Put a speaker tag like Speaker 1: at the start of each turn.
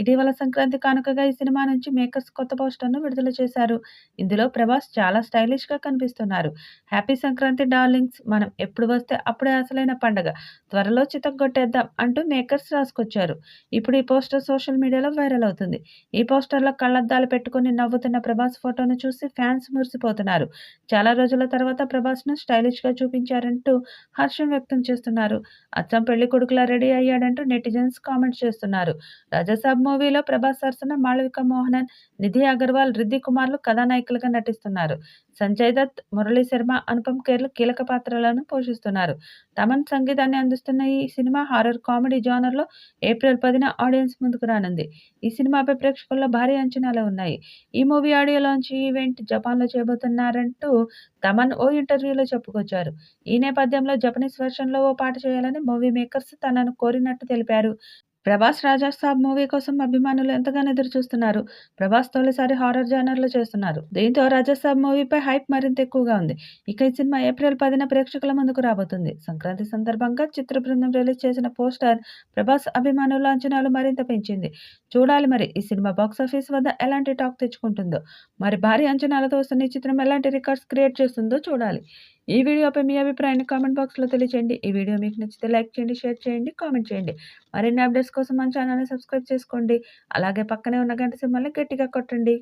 Speaker 1: ఇటీవల సంక్రాంతి కానుకగా ఈ సినిమా నుంచి మేకర్స్ కొత్త పోస్టర్‌ను విడుదల చేశారు. ఇందులో ప్రభాస్ చాలా స్టైలిష్‌గా కనిపిస్తున్నారు. హ్యాపీ సంక్రాంతి డార్లింగ్స్, మనం ఎప్పుడు వస్తే అప్పుడే అసలైన పండగ, త్వరలో చితగ్గొట్టేద్దాం అంటూ మేకర్స్ రాసుకొచ్చారు. ఇప్పుడు ఈ పోస్టర్ సోషల్ మీడియాలో వైరల్ అవుతుంది. ఈ పోస్టర్‌లో కళ్లద్దాలు పెట్టుకొని నవ్వుతున్న ప్రభాస్ ఫోటోను చూసి ఫ్యాన్స్ మురిసిపోతున్నారు. చాలా రోజుల తర్వాత ప్రభాస్‌ను స్టైలిష్‌గా చూపించారంటూ హర్షం వ్యక్తం చేస్తున్నారు. అచ్చం పెళ్లికొడుకులా రెడీ అయ్యాడంటూ నెటిజన్స్ కామెంట్స్ చేస్తున్నారు. 'రాజాసాబ్' మూవీలో ప్రభాస్ సరసన మాళవిక మోహనన్, నిధి అగర్వాల్, రిద్ధి కుమార్‌లు కథానాయకులుగా నటిస్తున్నారు. సంజయ్ దత్, మురళీ శర్మ, అనుపమ్ ఖేర్లు కీలక పాత్రలను పోషిస్తున్నారు. తమన్ సంగీతాన్ని అందిస్తున్న ఈ సినిమా హారర్ కామెడీ జానర్‌లో ఏప్రిల్ 10న ఆడియన్స్ ముందుకు రానుంది. ఈ సినిమాపై ప్రేక్షకుల్లో భారీ అంచనాలు ఉన్నాయి. ఈ మూవీ ఆడియో లాంచ్ ఈవెంట్ జపాన్‌లో చేయబోతున్నారంటూ తమన్ ఓ ఇంటర్వ్యూలో చెప్పుకొచ్చారు. ఈ నేపథ్యంలో జపనీస్ వెర్షన్‌లో ఓ పాట చేయాలని మూవీ మేకర్స్ తనను కోరినట్టు తెలిపారు. ప్రభాస్ 'రాజా సాబ్' మూవీ కోసం అభిమానులు ఎంతగానో ఎదురుచూస్తున్నారు. ప్రభాస్ తొలిసారి హారర్ జానర్‌లో చేస్తున్నారు. దీంతో 'రాజా సాబ్' మూవీపై హైప్ మరింత ఎక్కువగా ఉంది. ఇక ఈ సినిమా ఏప్రిల్ 10న ప్రేక్షకుల ముందుకు రాబోతుంది. సంక్రాంతి సందర్భంగా చిత్ర బృందం రిలీజ్ చేసిన పోస్టర్ ప్రభాస్ అభిమానుల అంచనాలు మరింత పెంచింది. చూడాలి మరి ఈ సినిమా బాక్సాఫీస్ వద్ద ఎలాంటి టాక్ తెచ్చుకుంటుందో. మరి భారీ అంచనాలతో వస్తున్న ఈ చిత్రం ఎలాంటి రికార్డ్స్ క్రియేట్ చేస్తుందో చూడాలి. ఈ వీడియోపై మీ అభిప్రాయాన్ని కామెంట్ బాక్స్‌లో తెలియచేయండి. ఈ వీడియో మీకు నచ్చితే లైక్ చేయండి, షేర్ చేయండి, కామెంట్ చేయండి. మరిన్ని అప్డేట్స్ కోసం మన ఛానల్‌ని సబ్స్క్రైబ్ చేసుకోండి. అలాగే పక్కనే ఉన్న గంట సింబల్‌ని గట్టిగా కొట్టండి.